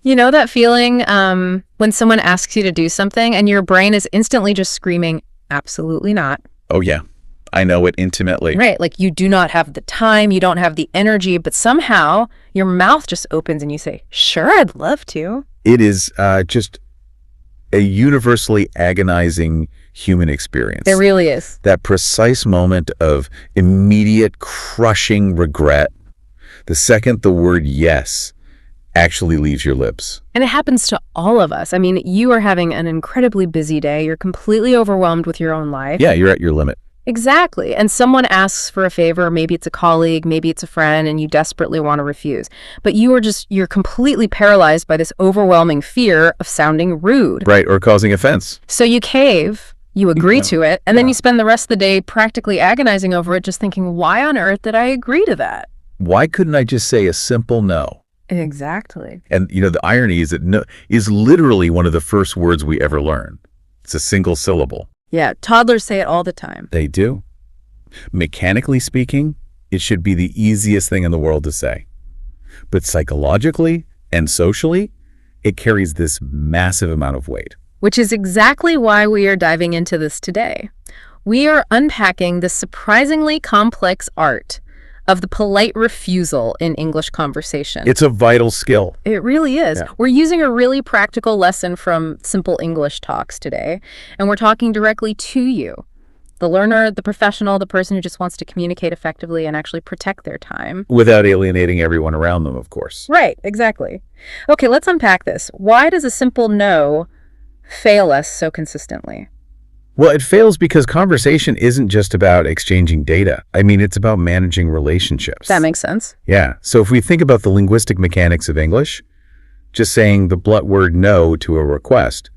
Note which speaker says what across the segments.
Speaker 1: You know that feeling when someone asks you to do something and your brain is instantly just screaming, absolutely not.
Speaker 2: Oh, yeah. I know it intimately.
Speaker 1: Right. Like you do not have the time, you don't have the energy, but somehow your mouth just opens and you say, sure, I'd love to.
Speaker 2: It is just a universally agonizing human experience.
Speaker 1: It really is.
Speaker 2: That precise moment of immediate crushing regret, the second the word yes actually leaves your lips.
Speaker 1: And it happens to all of us. I mean, you are having an incredibly busy day. You're completely overwhelmed with your own life.
Speaker 2: Yeah, you're at your limit.
Speaker 1: Exactly. And someone asks for a favor, maybe it's a colleague, maybe it's a friend, and you desperately want to refuse. But you're completely paralyzed by this overwhelming fear of sounding rude.
Speaker 2: Right, or causing offense.
Speaker 1: So you cave, you agree to it, and then you spend the rest of the day practically agonizing over it, just thinking, why on earth did I agree to that?
Speaker 2: Why couldn't I just say a simple no?
Speaker 1: Exactly.
Speaker 2: And, the irony is that no is literally one of the first words we ever learn. It's a single syllable.
Speaker 1: Yeah, toddlers say it all the time.
Speaker 2: They do. Mechanically speaking, it should be the easiest thing in the world to say. But psychologically and socially, it carries this massive amount of weight.
Speaker 1: Which is exactly why we are diving into this today. We are unpacking the surprisingly complex art of the polite refusal in English conversation.
Speaker 2: It's a vital skill.
Speaker 1: It really is. Yeah. We're using a really practical lesson from Simple English Talks today, and we're talking directly to you, the learner, the professional, the person who just wants to communicate effectively and actually protect their time.
Speaker 2: Without alienating everyone around them, of course.
Speaker 1: Right, exactly. Okay, let's unpack this. Why does a simple no fail us so consistently?
Speaker 2: Well, it fails because conversation isn't just about exchanging data. I mean, it's about managing relationships.
Speaker 1: That makes sense.
Speaker 2: Yeah. So if we think about the linguistic mechanics of English, just saying the blunt word no to a request,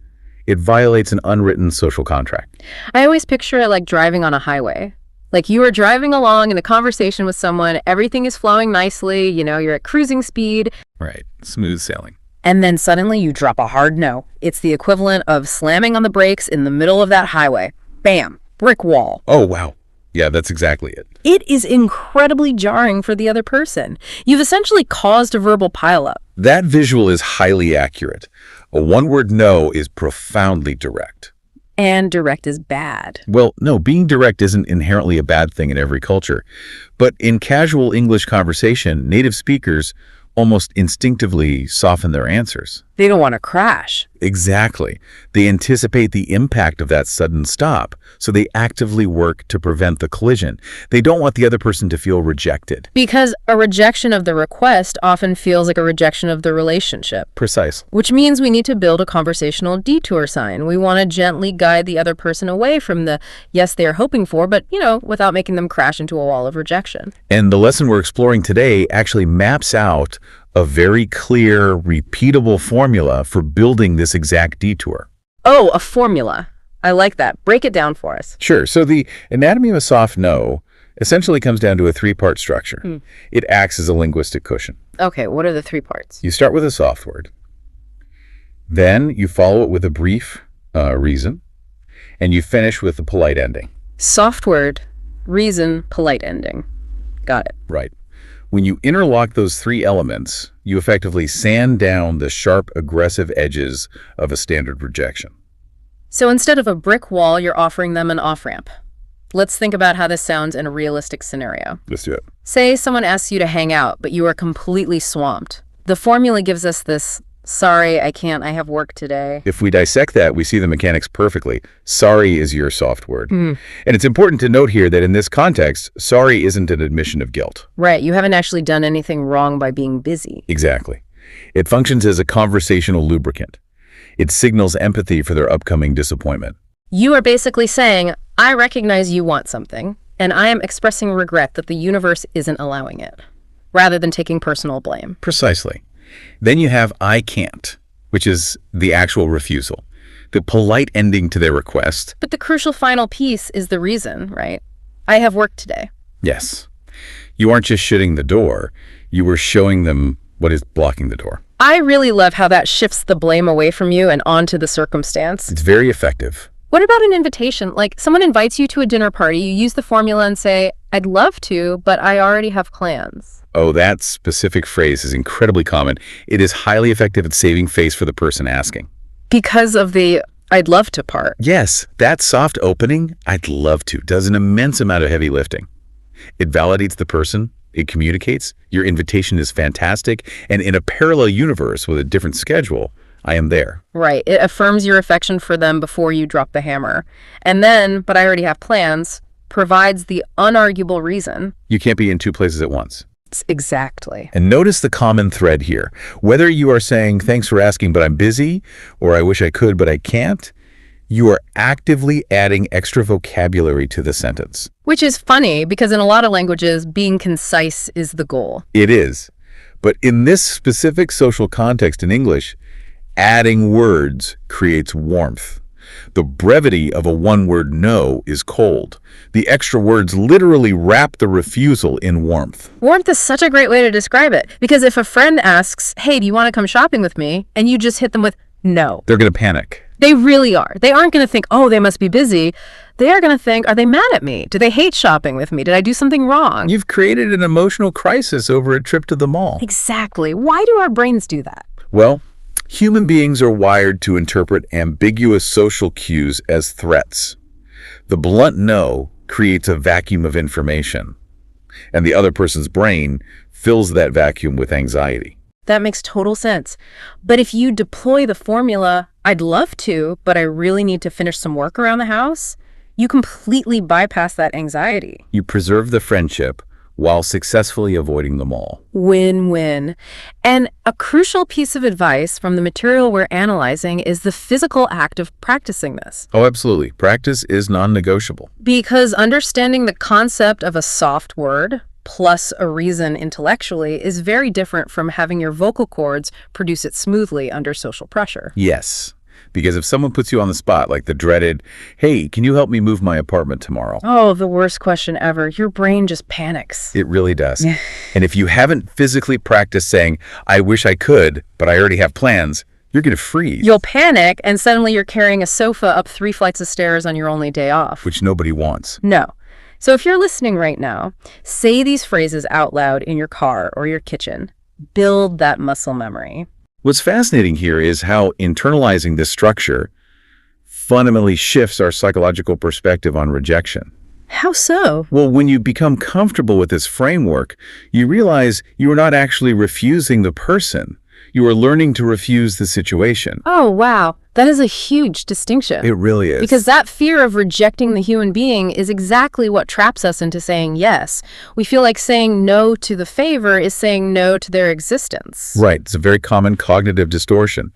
Speaker 2: it violates an unwritten social contract.
Speaker 1: I always picture it like driving on a highway. Like you are driving along in a conversation with someone, everything is flowing nicely, you're at cruising speed.
Speaker 2: Right. Smooth sailing.
Speaker 1: And then suddenly you drop a hard no. It's the equivalent of slamming on the brakes in the middle of that highway. Bam! Brick wall.
Speaker 2: Oh, wow. Yeah, that's exactly it.
Speaker 1: It is incredibly jarring for the other person. You've essentially caused a verbal pileup.
Speaker 2: That visual is highly accurate. A one-word no is profoundly direct.
Speaker 1: And direct is bad.
Speaker 2: Well, no, being direct isn't inherently a bad thing in every culture. But in casual English conversation, native speakers almost instinctively soften their answers.
Speaker 1: They don't want to crash.
Speaker 2: Exactly. They anticipate the impact of that sudden stop, so they actively work to prevent the collision. They don't want the other person to feel rejected.
Speaker 1: Because a rejection of the request often feels like a rejection of the relationship.
Speaker 2: Precise.
Speaker 1: Which means we need to build a conversational detour sign. We want to gently guide the other person away from the yes they are hoping for, but, without making them crash into a wall of rejection.
Speaker 2: And the lesson we're exploring today actually maps out a very clear, repeatable formula for building this exact detour.
Speaker 1: Oh, a formula. I like that. Break it down for us.
Speaker 2: Sure. So the anatomy of a soft no essentially comes down to a three-part structure. It acts as a linguistic cushion.
Speaker 1: Okay, what are the three parts?
Speaker 2: You start with a soft word. Then you follow it with a brief reason. And you finish with a polite ending.
Speaker 1: Soft word, reason, polite ending. Got it.
Speaker 2: Right. When you interlock those three elements, you effectively sand down the sharp, aggressive edges of a standard rejection.
Speaker 1: So instead of a brick wall, you're offering them an off-ramp. Let's think about how this sounds in a realistic scenario.
Speaker 2: Let's do it.
Speaker 1: Say someone asks you to hang out, but you are completely swamped. The formula gives us this, sorry, I can't, I have work today.
Speaker 2: If we dissect that, we see the mechanics perfectly. Sorry is your soft word. And it's important to note here that in this context, sorry isn't an admission of guilt.
Speaker 1: Right, you haven't actually done anything wrong by being busy.
Speaker 2: Exactly. It functions as a conversational lubricant. It signals empathy for their upcoming disappointment.
Speaker 1: You are basically saying, I recognize you want something, and I am expressing regret that the universe isn't allowing it, rather than taking personal blame.
Speaker 2: Precisely. Then you have I can't, which is the actual refusal, the polite ending to their request.
Speaker 1: But the crucial final piece is the reason, right? I have work today.
Speaker 2: Yes. You aren't just shutting the door, you were showing them what is blocking the door.
Speaker 1: I really love how that shifts the blame away from you and onto the circumstance.
Speaker 2: It's very effective.
Speaker 1: What about an invitation? Like someone invites you to a dinner party, you use the formula and say, I'd love to, but I already have plans.
Speaker 2: Oh, that specific phrase is incredibly common. It is highly effective at saving face for the person asking.
Speaker 1: Because of the I'd love to part.
Speaker 2: Yes, that soft opening, I'd love to, does an immense amount of heavy lifting. It validates the person, it communicates, your invitation is fantastic, and in a parallel universe with a different schedule, I am there.
Speaker 1: Right. It affirms your affection for them before you drop the hammer. And then, but I already have plans, provides the unarguable reason.
Speaker 2: You can't be in two places at once.
Speaker 1: Exactly.
Speaker 2: And notice the common thread here. Whether you are saying, thanks for asking, but I'm busy, or I wish I could, but I can't, you are actively adding extra vocabulary to the sentence.
Speaker 1: Which is funny because in a lot of languages, being concise is the goal.
Speaker 2: It is. But in this specific social context in English, adding words creates warmth. The brevity of a one-word no is cold. The extra words literally wrap the refusal in warmth.
Speaker 1: Warmth is such a great way to describe it because if a friend asks, hey, do you want to come shopping with me? And you just hit them with no.
Speaker 2: They're going to panic.
Speaker 1: They really are. They aren't going to think, oh, they must be busy. They are going to think, are they mad at me? Do they hate shopping with me? Did I do something wrong?
Speaker 2: You've created an emotional crisis over a trip to the mall.
Speaker 1: Exactly. Why do our brains do that?
Speaker 2: Well, human beings are wired to interpret ambiguous social cues as threats. The blunt no creates a vacuum of information, and the other person's brain fills that vacuum with anxiety.
Speaker 1: That makes total sense. But if you deploy the formula, I'd love to, but I really need to finish some work around the house, you completely bypass that anxiety.
Speaker 2: You preserve the friendship while successfully avoiding the mall.
Speaker 1: Win-win. And a crucial piece of advice from the material we're analyzing is the physical act of practicing this.
Speaker 2: Oh, absolutely. Practice is non-negotiable.
Speaker 1: Because understanding the concept of a soft word plus a reason intellectually is very different from having your vocal cords produce it smoothly under social pressure.
Speaker 2: Yes. Because if someone puts you on the spot, like the dreaded, hey, can you help me move my apartment tomorrow?
Speaker 1: Oh, the worst question ever. Your brain just panics.
Speaker 2: It really does. And if you haven't physically practiced saying, I wish I could, but I already have plans, you're going to freeze.
Speaker 1: You'll panic, and suddenly you're carrying a sofa up 3 flights of stairs on your only day off.
Speaker 2: Which nobody wants.
Speaker 1: No. So if you're listening right now, say these phrases out loud in your car or your kitchen. Build that muscle memory.
Speaker 2: What's fascinating here is how internalizing this structure fundamentally shifts our psychological perspective on rejection.
Speaker 1: How so?
Speaker 2: Well, when you become comfortable with this framework, you realize you are not actually refusing the person. You are learning to refuse the situation.
Speaker 1: Oh, wow. That is a huge distinction.
Speaker 2: It really is.
Speaker 1: Because that fear of rejecting the human being is exactly what traps us into saying yes. We feel like saying no to the favor is saying no to their existence.
Speaker 2: Right. It's a very common cognitive distortion.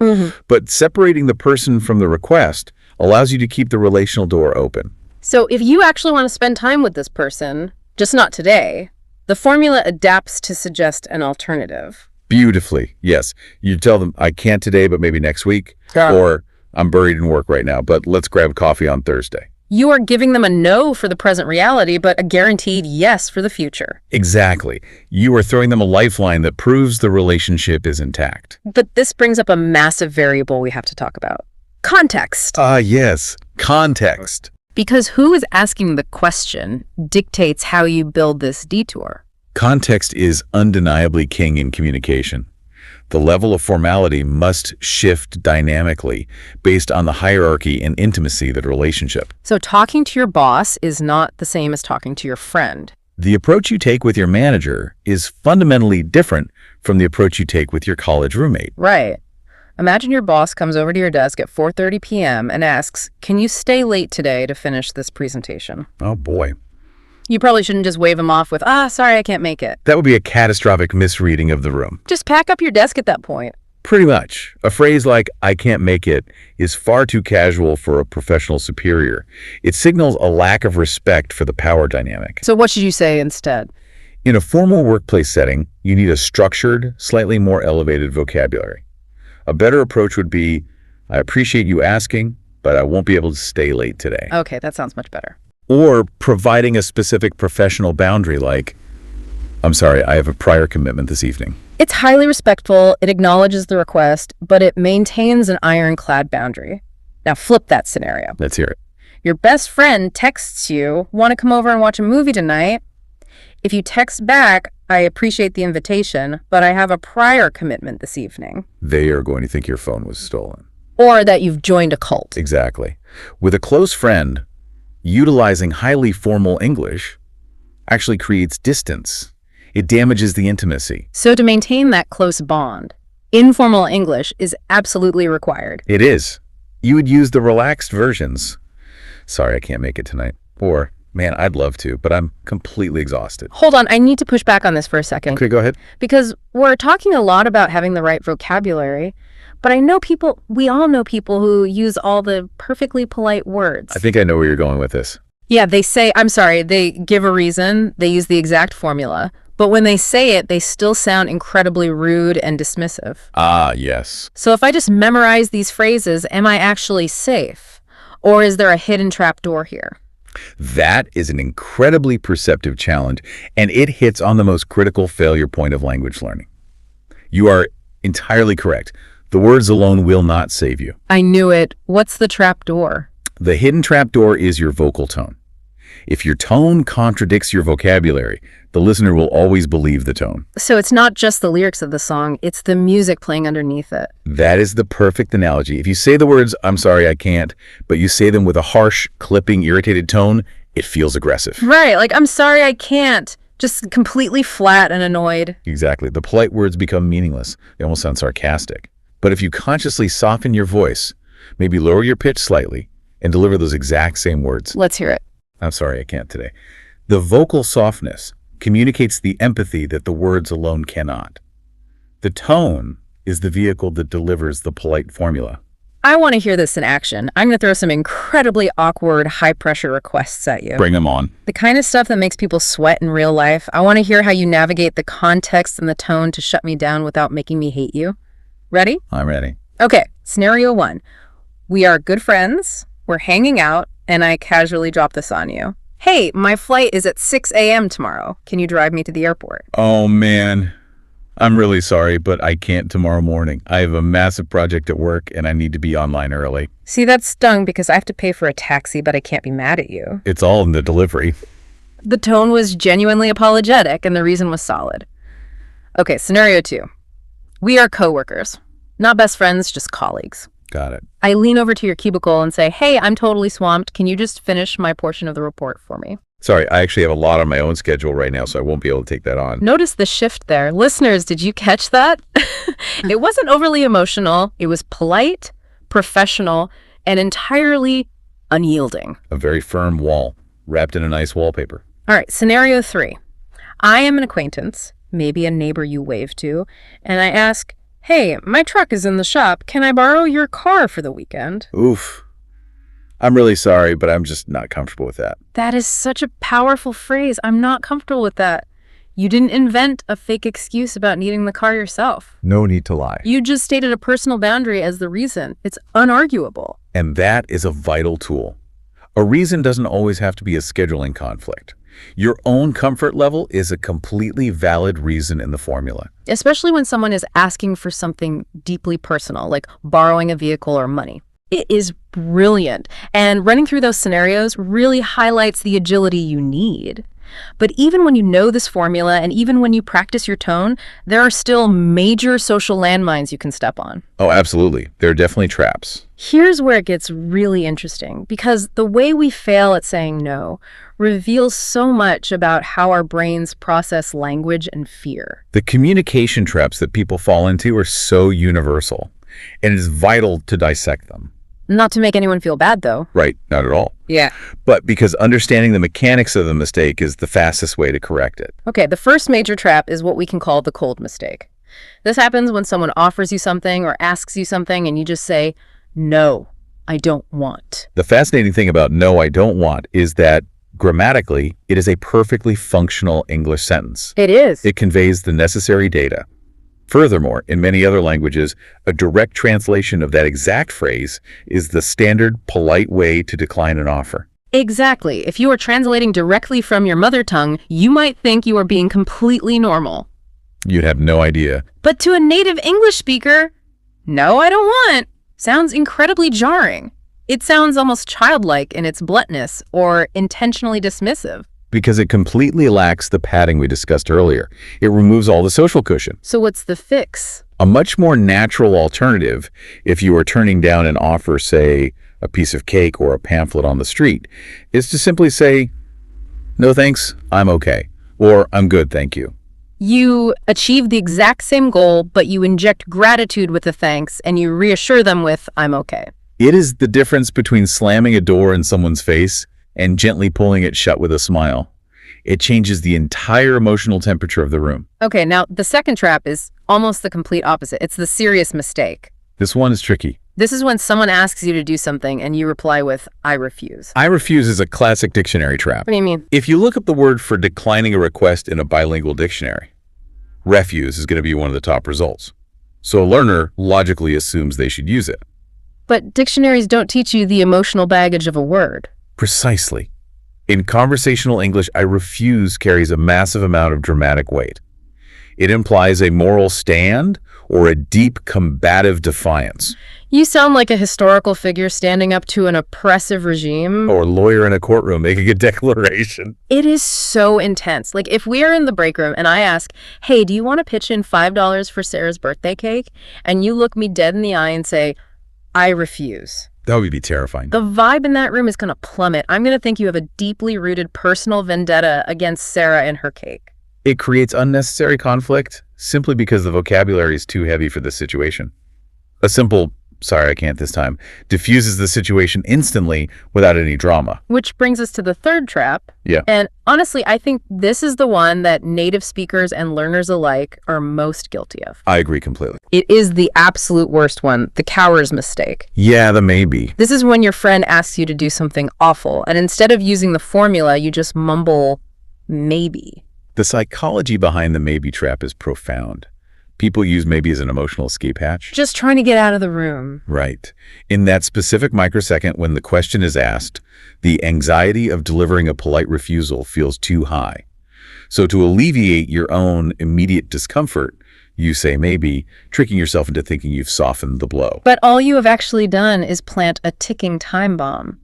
Speaker 2: But separating the person from the request allows you to keep the relational door open.
Speaker 1: So if you actually want to spend time with this person, just not today, the formula adapts to suggest an alternative.
Speaker 2: Beautifully, yes. You tell them, I can't today, but maybe next week. Or I'm buried in work right now, but let's grab coffee on Thursday.
Speaker 1: You are giving them a no for the present reality, but a guaranteed yes for the future.
Speaker 2: Exactly. You are throwing them a lifeline that proves the relationship is intact.
Speaker 1: But this brings up a massive variable we have to talk about. Context.
Speaker 2: Yes. Context.
Speaker 1: Because who is asking the question dictates how you build this detour.
Speaker 2: Context is undeniably king in communication. The level of formality must shift dynamically based on the hierarchy and intimacy of the relationship.
Speaker 1: So talking to your boss is not the same as talking to your friend.
Speaker 2: The approach you take with your manager is fundamentally different from the approach you take with your college roommate.
Speaker 1: Right. Imagine your boss comes over to your desk at 4:30 p.m. and asks, can you stay late today to finish this presentation?
Speaker 2: Oh boy.
Speaker 1: You probably shouldn't just wave him off with, sorry, I can't make it.
Speaker 2: That would be a catastrophic misreading of the room.
Speaker 1: Just pack up your desk at that point.
Speaker 2: Pretty much. A phrase like, I can't make it, is far too casual for a professional superior. It signals a lack of respect for the power dynamic.
Speaker 1: So what should you say instead?
Speaker 2: In a formal workplace setting, you need a structured, slightly more elevated vocabulary. A better approach would be, I appreciate you asking, but I won't be able to stay late today.
Speaker 1: Okay, that sounds much better.
Speaker 2: Or providing a specific professional boundary like, I'm sorry, I have a prior commitment this evening.
Speaker 1: It's highly respectful, it acknowledges the request, but it maintains an ironclad boundary. Now flip that scenario.
Speaker 2: Let's hear it.
Speaker 1: Your best friend texts you, want to come over and watch a movie tonight? If you text back, I appreciate the invitation, but I have a prior commitment this evening.
Speaker 2: They are going to think your phone was stolen.
Speaker 1: Or that you've joined a cult.
Speaker 2: Exactly. With a close friend, utilizing highly formal English actually creates distance. It damages the intimacy.
Speaker 1: So to maintain that close bond, informal English is absolutely required.
Speaker 2: It is. You would use the relaxed versions. Sorry, I can't make it tonight. Or, man, I'd love to, but I'm completely exhausted.
Speaker 1: Hold on, I need to push back on this for a second.
Speaker 2: Okay, go ahead.
Speaker 1: Because we're talking a lot about having the right vocabulary, but we all know people who use all the perfectly polite words.
Speaker 2: I think I know where you're going with this.
Speaker 1: Yeah, they say, I'm sorry, they give a reason, they use the exact formula, but when they say it, they still sound incredibly rude and dismissive.
Speaker 2: Ah, yes.
Speaker 1: So if I just memorize these phrases, am I actually safe? Or is there a hidden trap door here?
Speaker 2: That is an incredibly perceptive challenge, and it hits on the most critical failure point of language learning. You are entirely correct. The words alone will not save you.
Speaker 1: I knew it. What's the trap door?
Speaker 2: The hidden trap door is your vocal tone. If your tone contradicts your vocabulary, the listener will always believe the tone.
Speaker 1: So it's not just the lyrics of the song, it's the music playing underneath it.
Speaker 2: That is the perfect analogy. If you say the words, I'm sorry, I can't, but you say them with a harsh, clipping, irritated tone, it feels aggressive.
Speaker 1: Right, like, I'm sorry, I can't. Just completely flat and annoyed.
Speaker 2: Exactly. The polite words become meaningless. They almost sound sarcastic. But if you consciously soften your voice, maybe lower your pitch slightly, and deliver those exact same words.
Speaker 1: Let's hear it.
Speaker 2: I'm sorry, I can't today. The vocal softness communicates the empathy that the words alone cannot. The tone is the vehicle that delivers the polite formula.
Speaker 1: I want to hear this in action. I'm going to throw some incredibly awkward, high-pressure requests at you.
Speaker 2: Bring them on.
Speaker 1: The kind of stuff that makes people sweat in real life. I want to hear how you navigate the context and the tone to shut me down without making me hate you. Ready?
Speaker 2: I'm ready.
Speaker 1: Okay, scenario 1. We are good friends, we're hanging out, and I casually drop this on you. Hey, my flight is at 6 a.m. tomorrow. Can you drive me to the airport?
Speaker 2: Oh, man. I'm really sorry, but I can't tomorrow morning. I have a massive project at work, and I need to be online early.
Speaker 1: See, that stung because I have to pay for a taxi, but I can't be mad at you.
Speaker 2: It's all in the delivery.
Speaker 1: The tone was genuinely apologetic, and the reason was solid. Okay, scenario 2. We are coworkers. Not best friends, just colleagues.
Speaker 2: Got it.
Speaker 1: I lean over to your cubicle and say, hey, I'm totally swamped. Can you just finish my portion of the report for me?
Speaker 2: Sorry, I actually have a lot on my own schedule right now, so I won't be able to take that on.
Speaker 1: Notice the shift there. Listeners, did you catch that? It wasn't overly emotional. It was polite, professional, and entirely unyielding.
Speaker 2: A very firm wall, wrapped in a nice wallpaper.
Speaker 1: All right, scenario 3. I am an acquaintance, maybe a neighbor you wave to, and I ask, hey, my truck is in the shop. Can I borrow your car for the weekend?
Speaker 2: Oof. I'm really sorry, but I'm just not comfortable with that.
Speaker 1: That is such a powerful phrase. I'm not comfortable with that. You didn't invent a fake excuse about needing the car yourself.
Speaker 2: No need to lie.
Speaker 1: You just stated a personal boundary as the reason. It's unarguable.
Speaker 2: And that is a vital tool. A reason doesn't always have to be a scheduling conflict. Your own comfort level is a completely valid reason in the formula.
Speaker 1: Especially when someone is asking for something deeply personal, like borrowing a vehicle or money. It is brilliant. And running through those scenarios really highlights the agility you need. But even when you know this formula and even when you practice your tone, there are still major social landmines you can step on.
Speaker 2: Oh, absolutely. There are definitely traps.
Speaker 1: Here's where it gets really interesting, because the way we fail at saying no reveals so much about how our brains process language and fear.
Speaker 2: The communication traps that people fall into are so universal, and it is vital to dissect them.
Speaker 1: Not to make anyone feel bad, though.
Speaker 2: Right, not at all.
Speaker 1: Yeah.
Speaker 2: But because understanding the mechanics of the mistake is the fastest way to correct it.
Speaker 1: Okay, the first major trap is what we can call the cold mistake. This happens when someone offers you something or asks you something and you just say, no, I don't want.
Speaker 2: The fascinating thing about no, I don't want is that grammatically, it is a perfectly functional English sentence.
Speaker 1: It is.
Speaker 2: It conveys the necessary data. Furthermore, in many other languages, a direct translation of that exact phrase is the standard, polite way to decline an offer.
Speaker 1: Exactly. If you are translating directly from your mother tongue, you might think you are being completely normal.
Speaker 2: You'd have no idea.
Speaker 1: But to a native English speaker, no, I don't want, sounds incredibly jarring. It sounds almost childlike in its bluntness or intentionally dismissive.
Speaker 2: because it completely lacks the padding we discussed earlier. It removes all the social cushion.
Speaker 1: So what's the fix?
Speaker 2: A much more natural alternative, if you are turning down an offer, say, a piece of cake or a pamphlet on the street, is to simply say, "No thanks, I'm okay," or "I'm good, thank you."
Speaker 1: You achieve the exact same goal, but you inject gratitude with the thanks and you reassure them with, "I'm okay."
Speaker 2: It is the difference between slamming a door in someone's face and gently pulling it shut with a smile. It changes the entire emotional temperature of the room.
Speaker 1: Okay, now the second trap is almost the complete opposite. It's the serious mistake.
Speaker 2: This one is tricky.
Speaker 1: This is when someone asks you to do something and you reply with, "I refuse."
Speaker 2: I refuse is a classic dictionary trap.
Speaker 1: What do you mean?
Speaker 2: If you look up the word for declining a request in a bilingual dictionary, refuse is going to be one of the top results. So a learner logically assumes they should use it.
Speaker 1: But dictionaries don't teach you the emotional baggage of a word.
Speaker 2: Precisely. In conversational English, I refuse carries a massive amount of dramatic weight. It implies a moral stand or a deep combative defiance.
Speaker 1: You sound like a historical figure standing up to an oppressive regime.
Speaker 2: Or a lawyer in a courtroom making a declaration.
Speaker 1: It is so intense. Like if we are in the break room and I ask, "Hey, do you want to pitch in $5 for Sarah's birthday cake?" And you look me dead in the eye and say, "I refuse."
Speaker 2: That would be terrifying.
Speaker 1: The vibe in that room is going to plummet. I'm going to think you have a deeply rooted personal vendetta against Sarah and her cake.
Speaker 2: It creates unnecessary conflict simply because the vocabulary is too heavy for the situation. A simple, "Sorry, I can't this time," diffuses the situation instantly without any drama.
Speaker 1: Which brings us to the third trap.
Speaker 2: Yeah.
Speaker 1: And honestly, I think this is the one that native speakers and learners alike are most guilty of.
Speaker 2: I agree completely.
Speaker 1: It is the absolute worst one, the coward's mistake.
Speaker 2: Yeah, the maybe.
Speaker 1: This is when your friend asks you to do something awful, and instead of using the formula, you just mumble, "maybe."
Speaker 2: The psychology behind the maybe trap is profound. People use maybe as an emotional escape hatch.
Speaker 1: Just trying to get out of the room.
Speaker 2: Right. In that specific microsecond when the question is asked, the anxiety of delivering a polite refusal feels too high. So to alleviate your own immediate discomfort, you say maybe, tricking yourself into thinking you've softened the blow.
Speaker 1: But all you have actually done is plant a ticking time bomb.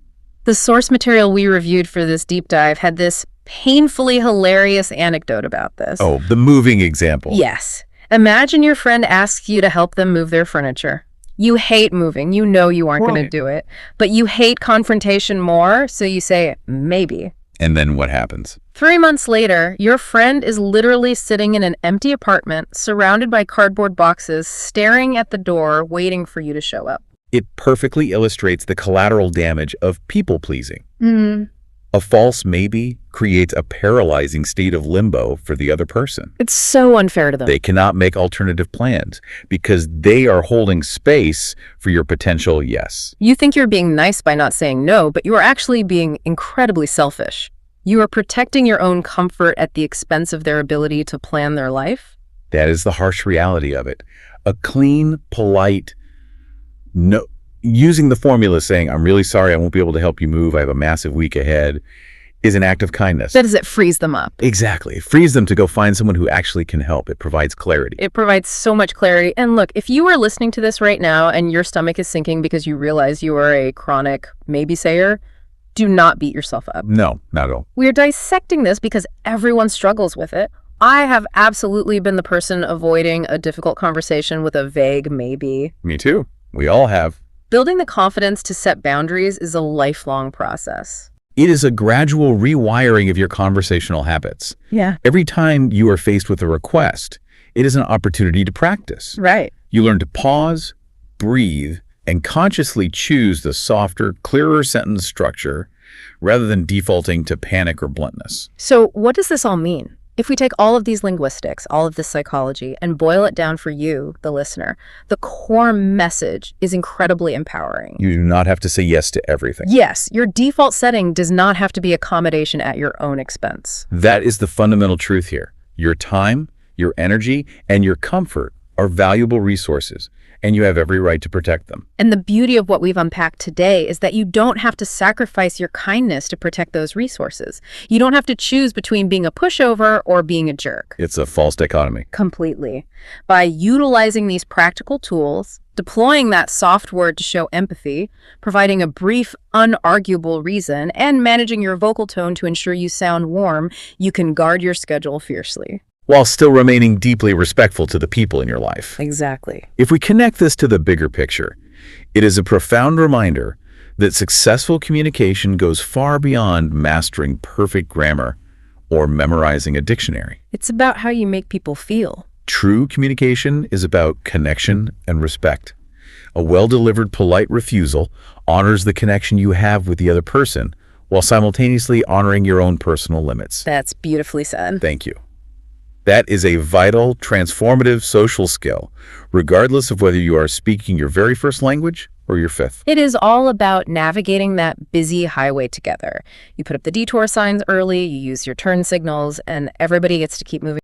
Speaker 1: The source material we reviewed for this deep dive had this painfully hilarious anecdote about this.
Speaker 2: Oh, the moving example.
Speaker 1: Yes. Imagine your friend asks you to help them move their furniture. You hate moving. You know you aren't going to do it. But you hate confrontation more, so you say, "maybe."
Speaker 2: And then what happens?
Speaker 1: 3 months later, your friend is literally sitting in an empty apartment, surrounded by cardboard boxes, staring at the door, waiting for you to show up.
Speaker 2: It perfectly illustrates the collateral damage of people-pleasing.
Speaker 1: Mm-hmm.
Speaker 2: A false maybe creates a paralyzing state of limbo for the other person.
Speaker 1: It's so unfair to them.
Speaker 2: They cannot make alternative plans because they are holding space for your potential yes.
Speaker 1: You think you're being nice by not saying no, but you are actually being incredibly selfish. You are protecting your own comfort at the expense of their ability to plan their life.
Speaker 2: That is the harsh reality of it. A clean, polite, no, using the formula saying, "I'm really sorry, I won't be able to help you move, I have a massive week ahead," is an act of kindness.
Speaker 1: That is, it frees them up.
Speaker 2: Exactly. It frees them to go find someone who actually can help. It provides clarity.
Speaker 1: It provides so much clarity. And look, if you are listening to this right now and your stomach is sinking because you realize you are a chronic maybe sayer, do not beat yourself up.
Speaker 2: No, not at all.
Speaker 1: We are dissecting this because everyone struggles with it. I have absolutely been the person avoiding a difficult conversation with a vague maybe.
Speaker 2: Me too. We all have.
Speaker 1: Building the confidence to set boundaries is a lifelong process.
Speaker 2: It is a gradual rewiring of your conversational habits.
Speaker 1: Yeah.
Speaker 2: Every time you are faced with a request, it is an opportunity to practice.
Speaker 1: Right.
Speaker 2: You learn to pause, breathe, and consciously choose the softer, clearer sentence structure rather than defaulting to panic or bluntness.
Speaker 1: So what does this all mean? If we take all of these linguistics, all of this psychology, and boil it down for you, the listener, the core message is incredibly empowering.
Speaker 2: You do not have to say yes to everything.
Speaker 1: Yes, your default setting does not have to be accommodation at your own expense.
Speaker 2: That is the fundamental truth here. Your time, your energy, and your comfort are valuable resources, and you have every right to protect them.
Speaker 1: And the beauty of what we've unpacked today is that you don't have to sacrifice your kindness to protect those resources. You don't have to choose between being a pushover or being a jerk.
Speaker 2: It's a false dichotomy.
Speaker 1: Completely. By utilizing these practical tools, deploying that soft word to show empathy, providing a brief, unarguable reason, and managing your vocal tone to ensure you sound warm, you can guard your schedule fiercely.
Speaker 2: While still remaining deeply respectful to the people in your life.
Speaker 1: Exactly.
Speaker 2: If we connect this to the bigger picture, it is a profound reminder that successful communication goes far beyond mastering perfect grammar or memorizing a dictionary.
Speaker 1: It's about how you make people feel.
Speaker 2: True communication is about connection and respect. A well-delivered, polite refusal honors the connection you have with the other person while simultaneously honoring your own personal limits.
Speaker 1: That's beautifully said.
Speaker 2: Thank you. That is a vital, transformative social skill, regardless of whether you are speaking your very first language or your fifth.
Speaker 1: It is all about navigating that busy highway together. You put up the detour signs early, you use your turn signals, and everybody gets to keep moving.